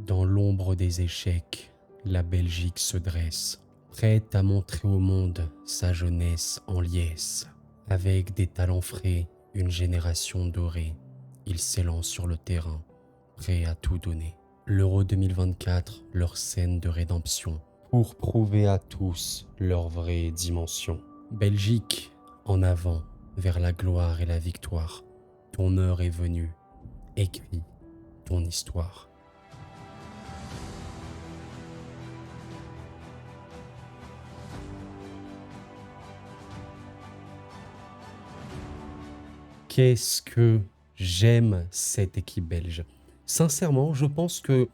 Dans l'ombre des échecs, la Belgique se dresse, prête à montrer au monde sa jeunesse en liesse. Avec des talents frais, une génération dorée, ils s'élancent sur le terrain, prêts à tout donner. L'Euro 2024, leur scène de rédemption, pour prouver à tous leur vraie dimension. Belgique, en avant, vers la gloire et la victoire. Ton heure est venue, écris ton histoire. Qu'est-ce que j'aime cette équipe belge. Sincèrement, je pense que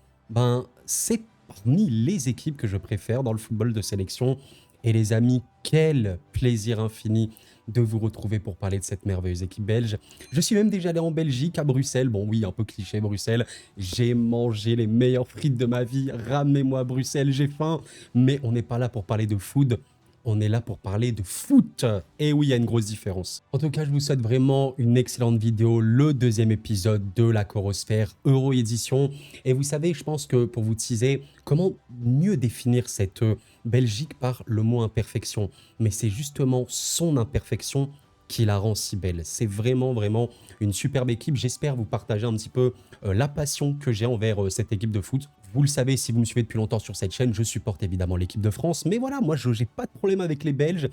c'est parmi les équipes que je préfère dans le football de sélection. Et les amis, quel plaisir infini de vous retrouver pour parler de cette merveilleuse équipe belge. Je suis même déjà allé en Belgique, à Bruxelles. Bon oui, un peu cliché Bruxelles. J'ai mangé les meilleures frites de ma vie. Ramenez-moi à Bruxelles, j'ai faim. Mais on n'est pas là pour parler de food. On est là pour parler de foot. Et oui, il y a une grosse différence. En tout cas, je vous souhaite vraiment une excellente vidéo, le deuxième épisode de la Chorosphère Euro Édition. Et vous savez, je pense que pour vous teaser, comment mieux définir cette Belgique par le mot imperfection. Mais c'est justement son imperfection qui la rend si belle. C'est vraiment une superbe équipe. J'espère vous partager un petit peu la passion que j'ai envers cette équipe de foot. Vous le savez, si vous me suivez depuis longtemps sur cette chaîne, je supporte évidemment l'équipe de France. Mais voilà, moi, je n'ai pas de problème avec les Belges.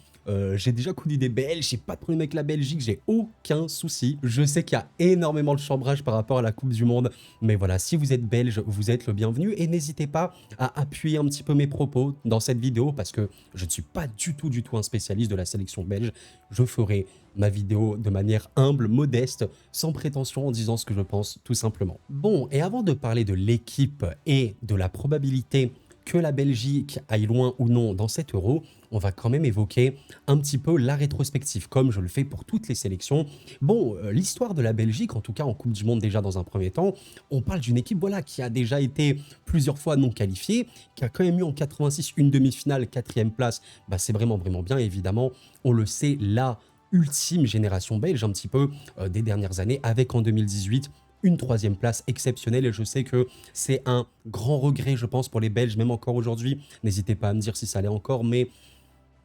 J'ai déjà connu des Belges, j'ai pas de problème avec la Belgique, j'ai aucun souci. Je sais qu'il y a énormément de chambrage par rapport à la Coupe du Monde. Mais voilà, si vous êtes belge, vous êtes le bienvenu. Et n'hésitez pas à appuyer un petit peu mes propos dans cette vidéo parce que je ne suis pas du tout un spécialiste de la sélection belge. Je ferai ma vidéo de manière humble, modeste, sans prétention, en disant ce que je pense tout simplement. Bon, et avant de parler de l'équipe et de la probabilité que la Belgique aille loin ou non dans cet Euro, on va quand même évoquer un petit peu la rétrospective, comme je le fais pour toutes les sélections. Bon, l'histoire de la Belgique, en tout cas en Coupe du Monde déjà dans un premier temps, on parle d'une équipe voilà, qui a déjà été plusieurs fois non qualifiée, qui a quand même eu en 86 une demi-finale, 4e place. C'est vraiment bien, évidemment, on le sait, la ultime génération belge, un petit peu des dernières années, avec en 2018 une 3e place exceptionnelle. Et je sais que c'est un grand regret, je pense, pour les Belges, même encore aujourd'hui. N'hésitez pas à me dire si ça allait encore, mais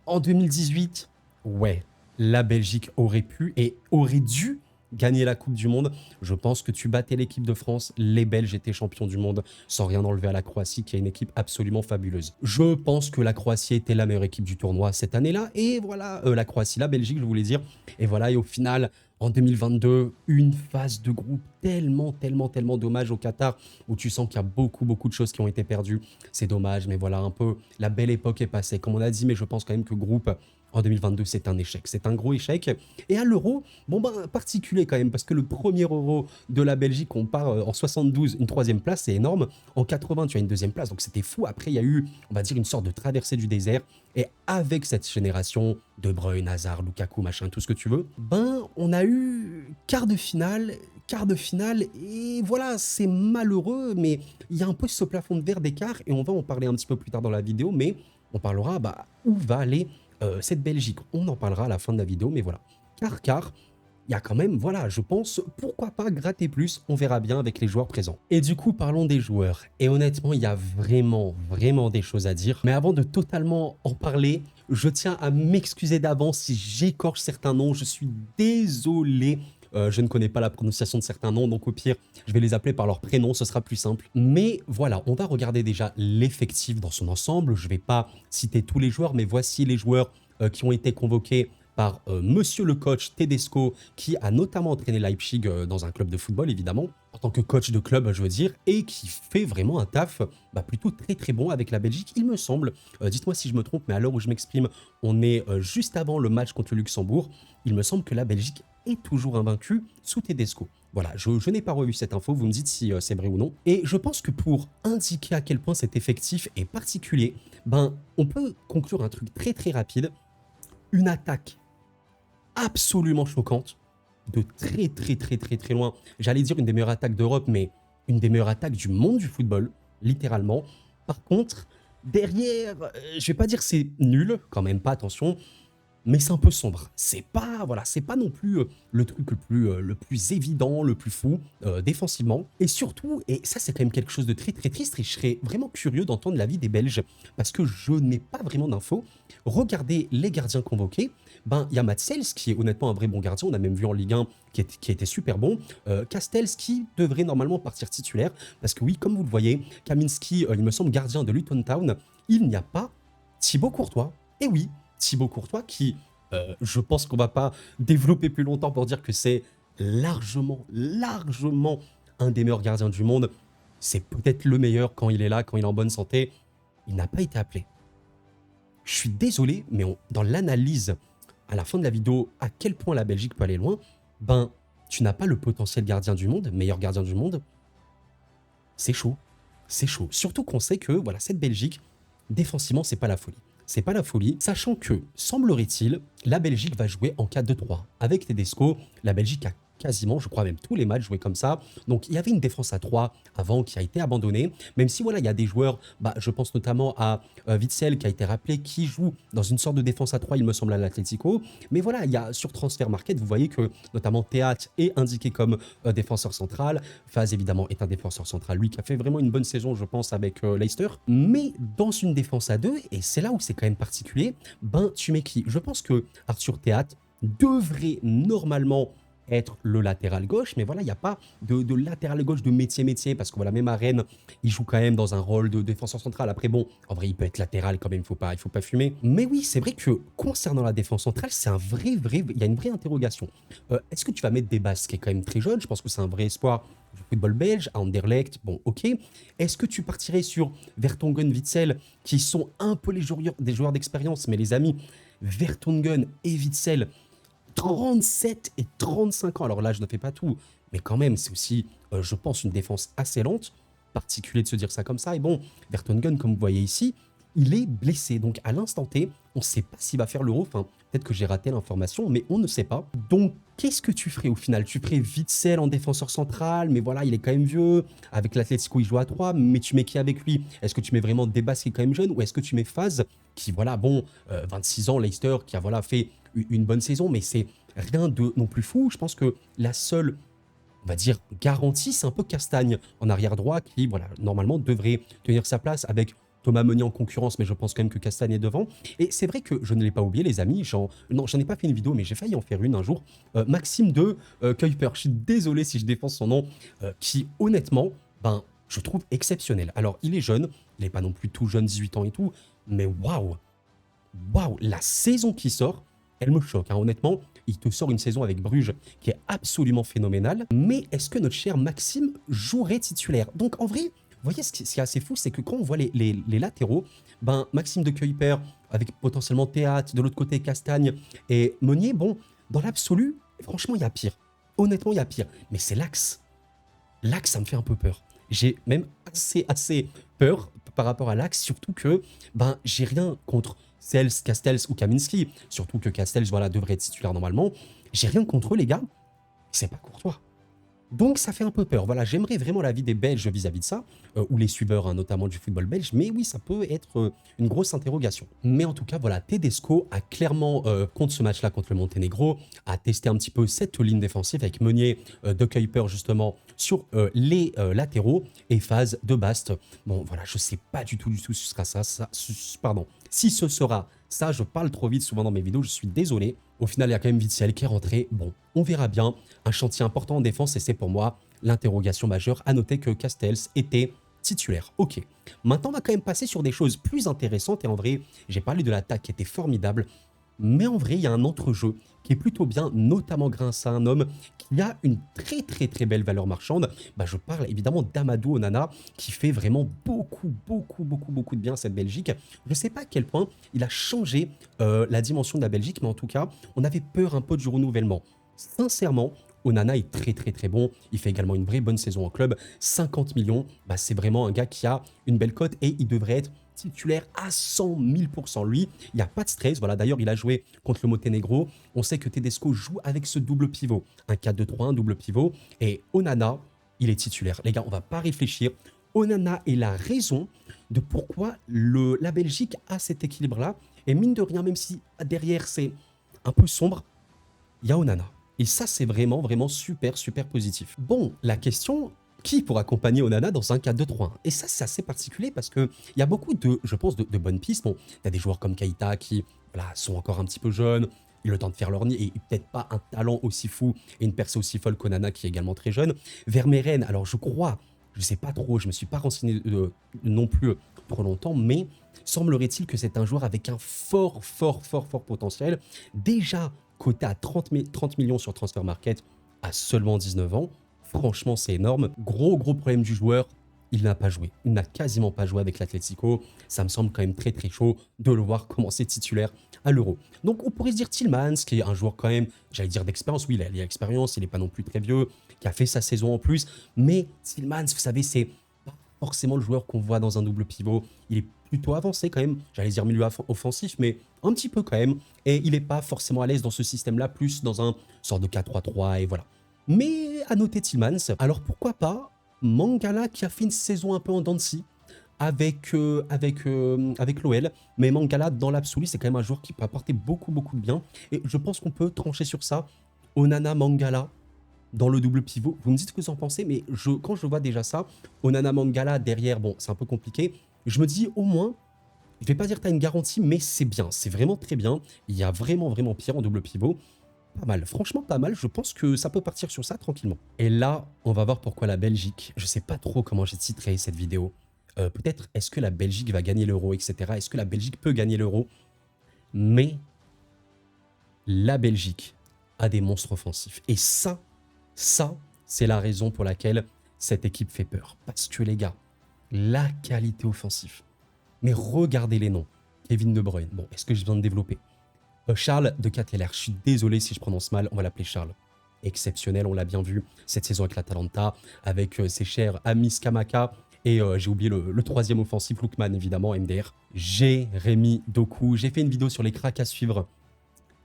en 2018, ouais, la Belgique aurait pu et aurait dû gagner la Coupe du Monde. Je pense que tu battais l'équipe de France, les Belges étaient champions du monde, sans rien enlever à la Croatie, qui est une équipe absolument fabuleuse. Je pense que la Croatie était la meilleure équipe du tournoi cette année-là, et voilà, la Croatie, la Belgique, je voulais dire, et voilà, et au final, en 2022, une phase de groupe tellement dommage au Qatar, où tu sens qu'il y a beaucoup de choses qui ont été perdues. C'est dommage, mais voilà, un peu, la belle époque est passée, comme on a dit, mais je pense quand même que groupe en 2022, c'est un échec. C'est un gros échec. Et à l'Euro, particulier quand même, parce que le premier Euro de la Belgique, on part en 72, une 3e place, c'est énorme. En 80, tu as une 2e place, donc c'était fou. Après, il y a eu, on va dire, une sorte de traversée du désert. Et avec cette génération, De Bruyne, Hazard, Lukaku, machin, tout ce que tu veux, on a eu quart de finale, et voilà, c'est malheureux, mais il y a un peu ce plafond de verre d'écart, et on va en parler un petit peu plus tard dans la vidéo, mais on parlera où va aller cette Belgique. On en parlera à la fin de la vidéo, mais voilà. Car il y a quand même, voilà, je pense, pourquoi pas gratter plus, on verra bien avec les joueurs présents. Et du coup, parlons des joueurs. Et honnêtement, il y a vraiment des choses à dire. Mais avant de totalement en parler, je tiens à m'excuser d'avance si j'écorche certains noms. Je suis désolé. Je ne connais pas la prononciation de certains noms, donc au pire, je vais les appeler par leur prénom, ce sera plus simple. Mais voilà, on va regarder déjà l'effectif dans son ensemble. Je ne vais pas citer tous les joueurs, mais voici les joueurs qui ont été convoqués par monsieur le coach Tedesco, qui a notamment entraîné Leipzig dans un club de football, évidemment, en tant que coach de club, je veux dire, et qui fait vraiment un taf plutôt très bon avec la Belgique, il me semble. Dites-moi si je me trompe, mais à l'heure où je m'exprime, on est juste avant le match contre le Luxembourg. Il me semble que la Belgique est toujours invaincue sous Tedesco. Voilà, je n'ai pas revu cette info, vous me dites si c'est vrai ou non. Et je pense que pour indiquer à quel point cet effectif est particulier, on peut conclure un truc très rapide. Une attaque absolument choquante, de très loin. J'allais dire une des meilleures attaques d'Europe, mais une des meilleures attaques du monde du football, littéralement. Par contre, derrière, je vais pas dire c'est nul, quand même pas, attention, mais c'est un peu sombre. C'est pas, voilà, c'est pas non plus le truc le plus évident, le plus fou défensivement. Et surtout, et ça c'est quand même quelque chose de très très triste, et je serais vraiment curieux d'entendre l'avis des Belges, parce que je n'ai pas vraiment d'infos. Regardez les gardiens convoqués. Ben, il y a Matsels qui est honnêtement un vrai bon gardien, on a même vu en Ligue 1 qui était super bon. Castells qui devrait normalement partir titulaire, parce que oui, comme vous le voyez, Kaminski, il me semble gardien de Luton Town, il n'y a pas Thibaut Courtois. Et oui, Thibaut Courtois qui, je pense qu'on va pas développer plus longtemps pour dire que c'est largement un des meilleurs gardiens du monde. C'est peut-être le meilleur quand il est là, quand il est en bonne santé. Il n'a pas été appelé. Je suis désolé, mais dans l'analyse à la fin de la vidéo, à quel point la Belgique peut aller loin, ben, tu n'as pas le potentiel gardien du monde, meilleur gardien du monde. C'est chaud. C'est chaud. Surtout qu'on sait que voilà, cette Belgique, défensivement, c'est pas la folie. C'est pas la folie, sachant que, semblerait-il, la Belgique va jouer en 4-2-3. Avec Tedesco, la Belgique a quasiment, je crois même tous les matchs joués comme ça. Donc il y avait une défense à 3 avant qui a été abandonnée, même si voilà, il y a des joueurs, bah, je pense notamment à Witsel qui a été rappelé, qui joue dans une sorte de défense à 3, il me semble, à l'Atlético. Mais voilà, il y a sur Transfer Market, vous voyez que notamment Théâtre est indiqué comme défenseur central. Faz évidemment est un défenseur central, lui qui a fait vraiment une bonne saison, je pense, avec Leicester. Mais dans une défense à 2, et c'est là où c'est quand même particulier, ben tu mets qui? Je pense que Arthur Théâtre devrait normalement être le latéral gauche, mais voilà, il n'y a pas de latéral gauche de métier, parce que voilà, même à Rennes, il joue quand même dans un rôle de défenseur central. Après, bon, en vrai, il peut être latéral quand même, il faut pas fumer. Mais oui, c'est vrai que concernant la défense centrale, c'est un il y a une vraie interrogation. Est-ce que tu vas mettre Debas, qui est quand même très jeune? Je pense que c'est un vrai espoir du football belge, à Anderlecht, bon, ok. Est-ce que tu partirais sur Vertonghen, Witsel, qui sont un peu des joueurs d'expérience, mais les amis, Vertonghen et Witsel, 37 et 35 ans. Alors là, je ne fais pas tout, mais quand même, c'est aussi, je pense, une défense assez lente. Particulier de se dire ça comme ça. Et bon, Vertonghen, comme vous voyez ici, il est blessé. Donc à l'instant T, on ne sait pas s'il va faire l'Euro. Enfin, peut-être que j'ai raté l'information, mais on ne sait pas. Donc, qu'est-ce que tu ferais au final? Tu ferais Witsel en défenseur central, mais voilà, il est quand même vieux. Avec l'Atlético, il joue à 3, mais tu mets qui avec lui? Est-ce que tu mets vraiment Debas qui est quand même jeune, ou est-ce que tu mets Faz qui, voilà, bon, 26 ans, Leicester, qui a voilà fait une bonne saison, mais c'est rien de non plus fou. Je pense que la seule, on va dire, garantie, c'est un peu Castagne en arrière droit qui, voilà, normalement devrait tenir sa place avec Thomas Meunier en concurrence, mais je pense quand même que Castagne est devant. Et c'est vrai que je ne l'ai pas oublié, les amis. Non, j'en ai pas fait une vidéo, mais j'ai failli en faire une un jour. Maxime de Kuiper, je suis désolé si je défends son nom, qui honnêtement, ben, je trouve exceptionnel. Alors, il est jeune, il n'est pas non plus tout jeune, 18 ans et tout, mais waouh, waouh, la saison qui sort, elle me choque, hein. Honnêtement, il te sort une saison avec Bruges qui est absolument phénoménale. Mais est-ce que notre cher Maxime jouerait titulaire? Donc en vrai, vous voyez, ce qui est assez fou, c'est que quand on voit les latéraux, ben Maxime de Kuiper, avec potentiellement Théâtre, de l'autre côté Castagne et Meunier, bon, dans l'absolu, franchement, il y a pire. Honnêtement, il y a pire. Mais c'est l'axe. L'axe, ça me fait un peu peur. J'ai même assez peur par rapport à l'axe, surtout que ben, j'ai rien contre Sels, Castells ou Kaminski, surtout que Castells voilà, devrait être titulaire normalement. J'ai rien contre eux, les gars, c'est pas Courtois. Donc ça fait un peu peur. Voilà, j'aimerais vraiment l'avis des Belges vis-à-vis de ça, ou les suiveurs hein, notamment du football belge, mais oui, ça peut être une grosse interrogation. Mais en tout cas, voilà, Tedesco a clairement, contre ce match-là contre le Monténégro, a testé un petit peu cette ligne défensive avec Meunier, De Kuiper justement sur les latéraux et Faz de Bast. Bon, voilà, je sais pas du tout si ce sera pardon, si ce sera ça, je parle trop vite souvent dans mes vidéos, je suis désolé. Au final, il y a quand même Witsel qui est rentré. Bon, on verra bien. Un chantier important en défense et c'est pour moi l'interrogation majeure. À noter que Castells était titulaire. Ok. Maintenant, on va quand même passer sur des choses plus intéressantes. Et en vrai, j'ai parlé de l'attaque qui était formidable. Mais en vrai, il y a un entrejeu qui est plutôt bien, notamment grâce à un homme qui a une très belle valeur marchande. Bah, je parle évidemment d'Amadou Onana, qui fait vraiment beaucoup de bien à cette Belgique. Je ne sais pas à quel point il a changé la dimension de la Belgique, mais en tout cas, on avait peur un peu du renouvellement. Sincèrement, Onana est très bon. Il fait également une vraie bonne saison en club. 50 millions, bah, c'est vraiment un gars qui a une belle cote et il devrait être titulaire à 100 000%. Lui, il n'y a pas de stress. Voilà, d'ailleurs, il a joué contre le Monténégro. On sait que Tedesco joue avec ce double pivot. Un 4-2-3, un double pivot. Et Onana, il est titulaire. Les gars, on ne va pas réfléchir. Onana est la raison de pourquoi la Belgique a cet équilibre-là. Et mine de rien, même si derrière, c'est un peu sombre, il y a Onana. Et ça, c'est vraiment, vraiment super, super positif. Bon, la question, qui pour accompagner Onana dans un 4-2-3-1? Et ça, c'est assez particulier parce qu'il y a beaucoup de, je pense, de bonnes pistes. Bon, tu as des joueurs comme Keita qui voilà, sont encore un petit peu jeunes, ils ont le temps de faire leur nid et peut-être pas un talent aussi fou et une percée aussi folle qu'Onana qui est également très jeune. Vermeeren, alors je crois, je sais pas trop, je me suis pas renseigné non plus trop longtemps, mais semblerait-il que c'est un joueur avec un fort, fort, fort, fort potentiel. Déjà coté à 30 millions sur Transfer Market à seulement 19 ans. Franchement, c'est énorme. Gros problème du joueur, il n'a pas joué. Il n'a quasiment pas joué avec l'Atlético. Ça me semble quand même très très chaud de le voir commencer titulaire à l'Euro. Donc on pourrait se dire Tillmans, qui est un joueur quand même, j'allais dire d'expérience. Oui, il a l'expérience, il n'est pas non plus très vieux, qui a fait sa saison en plus. Mais Tillmans, vous savez, c'est pas forcément le joueur qu'on voit dans un double pivot. Il est plutôt avancé quand même, j'allais dire milieu offensif, mais un petit peu quand même. Et il n'est pas forcément à l'aise dans ce système-là, plus dans un sort de 4-3-3 et voilà. Mais à noter Tillmans, alors pourquoi pas Mangala qui a fait une saison un peu en dents de scie avec l'OL. Mais Mangala, dans l'absolu, c'est quand même un joueur qui peut apporter beaucoup de bien. Et je pense qu'on peut trancher sur ça. Onana, Mangala, dans le double pivot. Vous me dites ce que vous en pensez, mais quand je vois déjà ça, Onana, Mangala, derrière, bon, c'est un peu compliqué. Je me dis, au moins, je vais pas dire que tu as une garantie, mais c'est bien. C'est vraiment très bien. Il y a vraiment pire en double pivot. Pas mal, franchement pas mal, je pense que ça peut partir sur ça tranquillement. Et là, on va voir pourquoi la Belgique, je sais pas trop comment j'ai titré cette vidéo, peut-être est-ce que la Belgique va gagner l'Euro, etc. Est-ce que la Belgique peut gagner l'Euro? Mais la Belgique a des monstres offensifs. Et ça, c'est la raison pour laquelle cette équipe fait peur. Parce que les gars, la qualité offensive. Mais regardez les noms. Kevin De Bruyne, bon, est-ce que je viens de développer? Charles de Ketteler, je suis désolé si je prononce mal, on va l'appeler Charles. Exceptionnel, on l'a bien vu cette saison avec l'Atalanta, avec ses chers amis Skamaka, et j'ai oublié le troisième offensif, Lookman évidemment, MDR. Jérémy Doku, j'ai fait une vidéo sur les cracks à suivre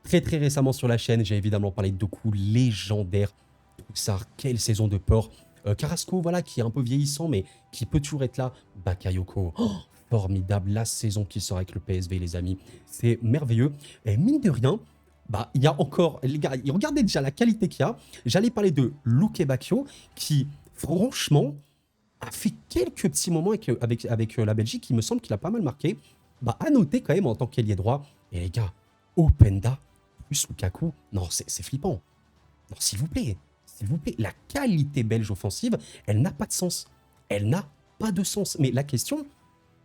très récemment sur la chaîne, j'ai évidemment parlé de Doku, légendaire. Troussard, quelle saison de port. Carrasco, voilà, qui est un peu vieillissant, mais qui peut toujours être là. Bakayoko, oh, formidable, la saison qui sort avec le PSV, les amis. C'est merveilleux. Et mine de rien, bah, il y a encore, les gars, regardez déjà la qualité qu'il y a. J'allais parler de Luke Bacchio, qui, franchement, a fait quelques petits moments avec la Belgique. Il me semble qu'il a pas mal marqué. Bah, à noter quand même en tant qu'ailier droit. Et les gars, Openda plus Lukaku, non, c'est flippant. Non, s'il vous plaît. S'il vous plaît, la qualité belge offensive, elle n'a pas de sens. Elle n'a pas de sens. Mais la question,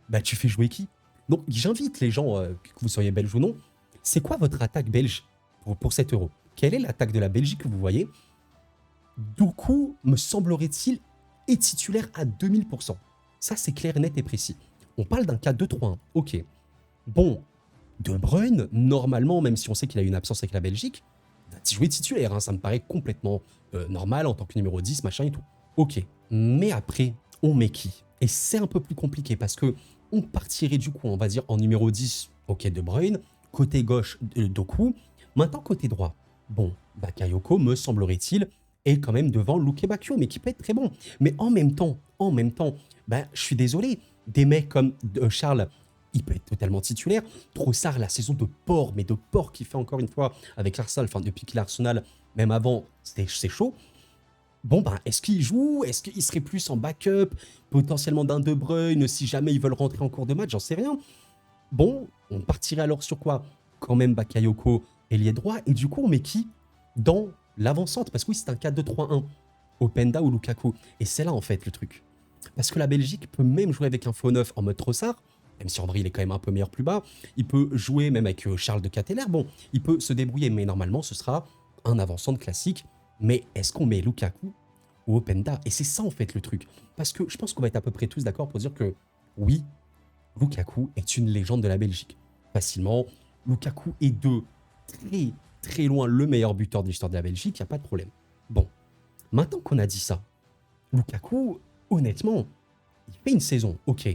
bah tu fais jouer qui? Donc j'invite les gens, que vous soyez belge ou non, c'est quoi votre attaque belge pour cet euro? Quelle est l'attaque de la Belgique que vous voyez? Doku, me semblerait-il, est titulaire à 2000%. Ça, c'est clair, net et précis. On parle d'un 4-2-3-1. Ok. Bon, De Bruyne, normalement, même si on sait qu'il a eu une absence avec la Belgique, va jouer titulaire. Hein, ça me paraît complètement normal en tant que numéro 10, machin et tout. Ok. Mais après, on met qui? Et c'est un peu plus compliqué parce que on partirait du coup, on va dire, en numéro 10, ok, De Bruyne. Côté gauche, Doku. Maintenant, côté droit, bon, Bakayoko, me semblerait-il, est quand même devant Luke Bacchio, mais qui peut être très bon. Mais en même temps, ben, je suis désolé, des mecs comme Charles, il peut être totalement titulaire. Trossard, la saison de porc, mais de porc qu'il fait encore une fois avec l'Arsenal, enfin depuis qu'il est Arsenal, même avant, c'est chaud. Bon, ben, est-ce qu'il joue? Est-ce qu'il serait plus en backup? Potentiellement d'un De Bruyne, si jamais ils veulent rentrer en cours de match, j'en sais rien. Bon, on partirait alors sur quoi? Quand même Bakayoko, ailier droit, et du coup, on met qui dans l'avancante? Parce que oui, c'est un 4-2-3-1. Openda ou Lukaku. Et c'est là, en fait, le truc. Parce que la Belgique peut même jouer avec un faux neuf en mode Trossard, même si en vrai il est quand même un peu meilleur plus bas. Il peut jouer même avec Charles de Ketteler. Bon, il peut se débrouiller, mais normalement ce sera un avant-centre classique. Mais est-ce qu'on met Lukaku ou Openda? Et c'est ça en fait le truc. Parce que je pense qu'on va être à peu près tous d'accord pour dire que oui, Lukaku est une légende de la Belgique. Facilement, Lukaku est de très loin le meilleur buteur de l'histoire de la Belgique, il n'y a pas de problème. Bon, maintenant qu'on a dit ça, Lukaku, honnêtement, il fait une saison, ok.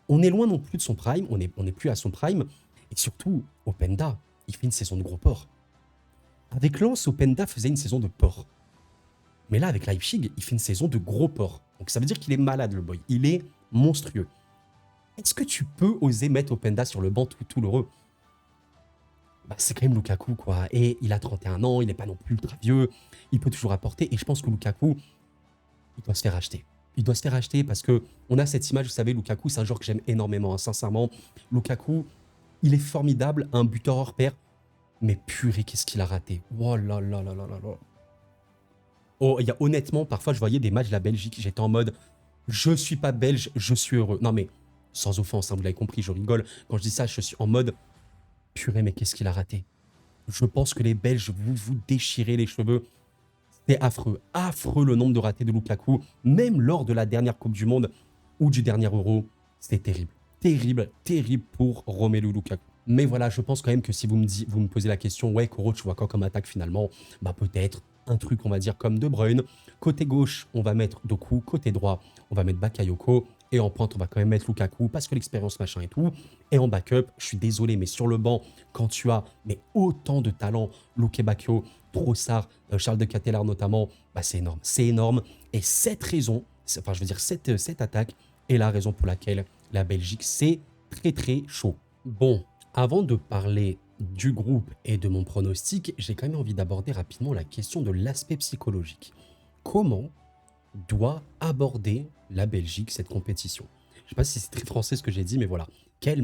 On est loin non plus de son prime, on n'est plus à son prime. Et surtout, Openda, il fait une saison de gros porc. Avec Lens, Openda faisait une saison de porc. Mais là, avec Leipzig, il fait une saison de gros porc. Donc ça veut dire qu'il est malade, le boy. Il est monstrueux. Est-ce que tu peux oser mettre Openda sur le banc tout l'heureux? bah, c'est quand même Lukaku, quoi. Et il a 31 ans, il n'est pas non plus ultra vieux, il peut toujours apporter. Et je pense que Lukaku, il doit se faire acheter. Il doit se faire acheter parce que on a cette image, vous savez, Lukaku, c'est un joueur que j'aime énormément, hein, sincèrement. Lukaku, il est formidable, un buteur hors pair, mais purée, qu'est-ce qu'il a raté. Oh là là là là là là. Oh, il y a honnêtement, parfois, je voyais des matchs de la Belgique, j'étais en mode, je suis pas belge, je suis heureux. Non mais, sans offense, hein, vous l'avez compris, je rigole. Quand je dis ça, je suis en mode, purée, mais qu'est-ce qu'il a raté. Je pense que les Belges, vous vous déchirez les cheveux. C'est affreux, affreux le nombre de ratés de Lukaku, même lors de la dernière Coupe du Monde ou du dernier Euro. C'est terrible, terrible, terrible pour Romelu Lukaku. Mais voilà, je pense quand même que si vous me posez la question, ouais, Koro, tu vois quoi comme attaque finalement? Bah peut-être un truc, on va dire, comme De Bruyne. Côté gauche, on va mettre Doku. Côté droit, on va mettre Bakayoko. Et en pointe, on va quand même mettre Lukaku parce que l'expérience, machin et tout. Et en backup, je suis désolé, mais sur le banc, quand tu as mais autant de talent, Luke Bakio, Trossard, Charles de Ketelaere notamment, bah c'est énorme. C'est énorme. Et cette raison, enfin je veux dire cette attaque est la raison pour laquelle la Belgique, c'est très très chaud. Bon, avant de parler du groupe et de mon pronostic, j'ai quand même envie d'aborder rapidement la question de l'aspect psychologique. Comment doit aborder la Belgique cette compétition? Je ne sais pas si c'est très français ce que j'ai dit, mais voilà. Quel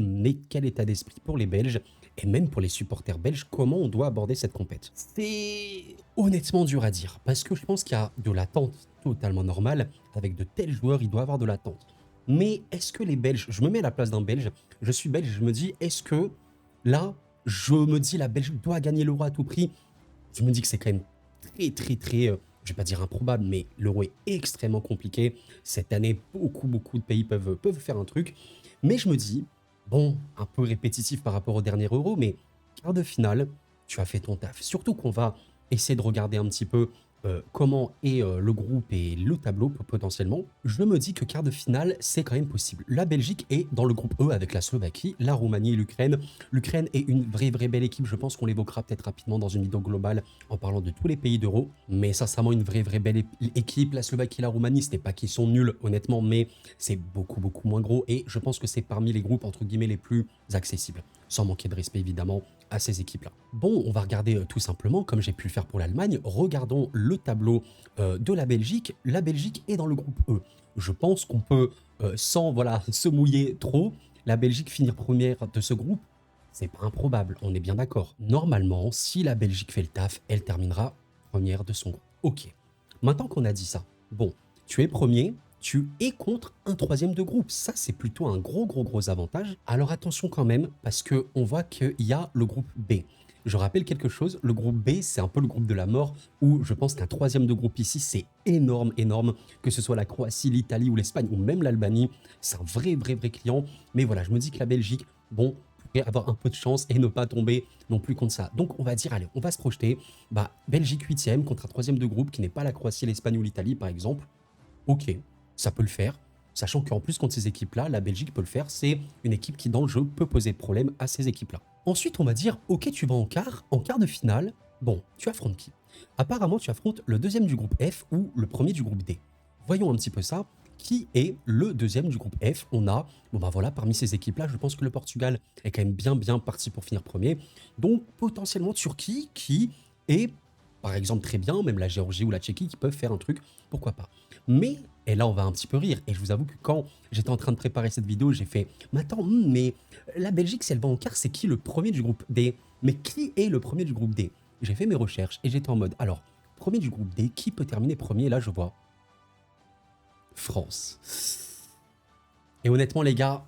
état d'esprit pour les Belges et même pour les supporters belges, comment on doit aborder cette compète? C'est honnêtement dur à dire, parce que je pense qu'il y a de l'attente totalement normale. Avec de tels joueurs, il doit y avoir de l'attente. Mais est-ce que les Belges, je me mets à la place d'un Belge, je suis belge, je me dis, est-ce que là, je me dis la Belgique doit gagner l'Euro à tout prix? Je me dis que c'est quand même très, très, très, je vais pas dire improbable, mais l'Euro est extrêmement compliqué. Cette année, beaucoup de pays peuvent faire un truc. Mais je me dis, bon, un peu répétitif par rapport au dernier Euro, mais quart de finale, tu as fait ton taf. Surtout qu'on va essayer de regarder un petit peu comment est le groupe et le tableau potentiellement. Je me dis que quart de finale, c'est quand même possible. La Belgique est dans le groupe E avec la Slovaquie, la Roumanie et l'Ukraine. L'Ukraine est une vraie belle équipe, je pense qu'on l'évoquera peut-être rapidement dans une vidéo globale en parlant de tous les pays d'Euro. Mais sincèrement, une vraie belle équipe. La Slovaquie et la Roumanie, ce n'est pas qu'ils sont nuls, honnêtement, mais c'est beaucoup moins gros. Et je pense que c'est parmi les groupes, entre guillemets, les plus accessibles. Sans manquer de respect, évidemment, à ces équipes-là. Bon, on va regarder tout simplement, comme j'ai pu le faire pour l'Allemagne, regardons le tableau de la Belgique. La Belgique est dans le groupe E. Je pense qu'on peut, sans voilà, se mouiller trop, la Belgique finir première de ce groupe, c'est pas improbable, on est bien d'accord. Normalement, si la Belgique fait le taf, elle terminera première de son groupe. Ok. Maintenant qu'on a dit ça, bon, tu es premier, tu es contre un troisième de groupe. Ça, c'est plutôt un gros avantage. Alors attention quand même, parce qu'on voit qu'il y a le groupe B. Je rappelle quelque chose, le groupe B, c'est un peu le groupe de la mort, où je pense qu'un troisième de groupe ici, c'est énorme, que ce soit la Croatie, l'Italie ou l'Espagne, ou même l'Albanie, c'est un vrai client. Mais voilà, je me dis que la Belgique, bon, pourrait avoir un peu de chance et ne pas tomber non plus contre ça. Donc on va dire, allez, on va se projeter, bah, Belgique 8e contre un troisième de groupe qui n'est pas la Croatie, l'Espagne ou l'Italie, par exemple. Ok, ça peut le faire. Sachant qu'en plus, contre ces équipes-là, la Belgique peut le faire. C'est une équipe qui, dans le jeu, peut poser problème à ces équipes-là. Ensuite, on va dire, ok, tu vas en quart. En quart de finale, bon, tu affrontes qui? Apparemment, tu affrontes le deuxième du groupe F ou le premier du groupe D. Voyons un petit peu ça. Qui est le deuxième du groupe F? On a, bon bah voilà, parmi ces équipes-là, je pense que le Portugal est quand même bien parti pour finir premier. Donc, potentiellement, Turquie, qui est, par exemple, très bien, même la Géorgie ou la Tchéquie, qui peuvent faire un truc, pourquoi pas. Mais, et là on va un petit peu rire, et je vous avoue que quand j'étais en train de préparer cette vidéo, j'ai fait « Mais attends, mais la Belgique, si elle va en quart, c'est qui le premier du groupe D? Mais qui est le premier du groupe D ?» J'ai fait mes recherches, et j'étais en mode « Alors, premier du groupe D, qui peut terminer premier ?» Là, je vois France. Et honnêtement, les gars,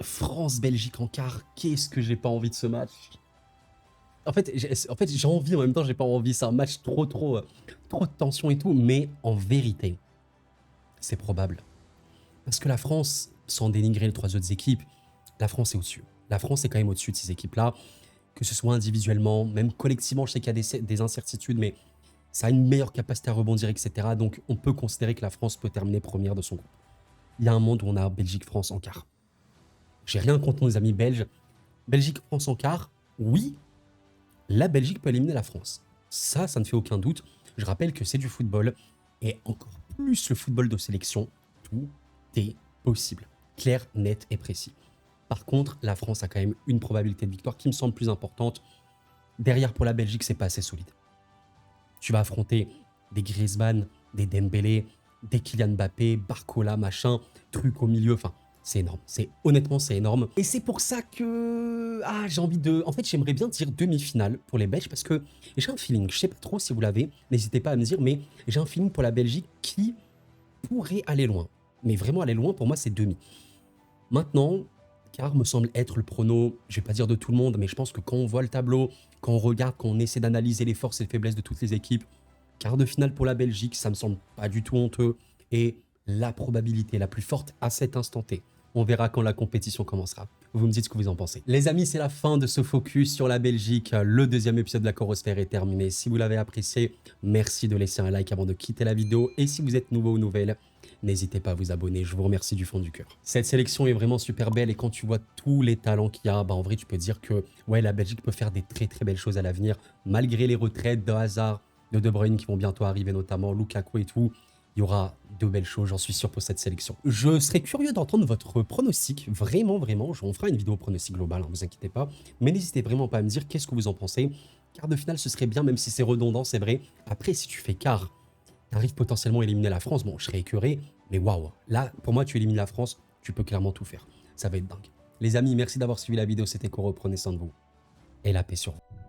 France-Belgique en quart, qu'est-ce que j'ai pas envie de ce match? En fait, j'ai envie, en même temps, j'ai pas envie. C'est un match trop de tension et tout, mais en vérité, c'est probable. Parce que la France, sans dénigrer les trois autres équipes, la France est au-dessus. La France est quand même au-dessus de ces équipes-là, que ce soit individuellement, même collectivement, je sais qu'il y a des incertitudes, mais ça a une meilleure capacité à rebondir, etc. Donc on peut considérer que la France peut terminer première de son groupe. Il y a un monde où on a Belgique-France en quart. J'ai rien contre nos amis belges. Belgique-France en quart, oui, la Belgique peut éliminer la France. Ça ne fait aucun doute. Je rappelle que c'est du football, et encore plus le football de sélection, tout est possible. Clair, net et précis. Par contre, la France a quand même une probabilité de victoire qui me semble plus importante. Derrière, pour la Belgique, c'est pas assez solide. Tu vas affronter des Griezmann, des Dembélé, des Kylian Mbappé, Barcola, machin, truc au milieu. Enfin, c'est énorme. Honnêtement, c'est énorme. Et c'est pour ça que j'ai envie de. En fait, j'aimerais bien dire demi-finale pour les Belges parce que j'ai un feeling. Je sais pas trop si vous l'avez. N'hésitez pas à me dire, mais j'ai un feeling pour la Belgique qui pourrait aller loin. Mais vraiment aller loin, pour moi, c'est demi. Maintenant, car me semble être le prono, je vais pas dire de tout le monde, mais je pense que quand on voit le tableau, quand on regarde, quand on essaie d'analyser les forces et les faiblesses de toutes les équipes, quart de finale pour la Belgique, ça me semble pas du tout honteux. Et la probabilité la plus forte à cet instant T. On verra quand la compétition commencera. Vous me dites ce que vous en pensez. Les amis, c'est la fin de ce focus sur la Belgique. Le deuxième épisode de la Chorosphère est terminé. Si vous l'avez apprécié, merci de laisser un like avant de quitter la vidéo. Et si vous êtes nouveau ou nouvelle, n'hésitez pas à vous abonner. Je vous remercie du fond du cœur. Cette sélection est vraiment super belle et quand tu vois tous les talents qu'il y a, en vrai, tu peux dire que ouais, la Belgique peut faire des très très belles choses à l'avenir, malgré les retraites de Hazard, de Bruyne qui vont bientôt arriver, notamment Lukaku et tout. Il y aura de belles choses, j'en suis sûr, pour cette sélection. Je serais curieux d'entendre votre pronostic, vraiment, vraiment. On fera une vidéo pronostic global, vous inquiétez pas. Mais n'hésitez vraiment pas à me dire qu'est-ce que vous en pensez. Quart de finale, ce serait bien, même si c'est redondant, c'est vrai. Après, si tu fais quart, tu arrives potentiellement à éliminer la France. Bon, je serais écœuré, mais waouh. Là, pour moi, tu élimines la France, tu peux clairement tout faire. Ça va être dingue. Les amis, merci d'avoir suivi la vidéo. C'était Koro, prenez soin de vous. Et la paix sur vous.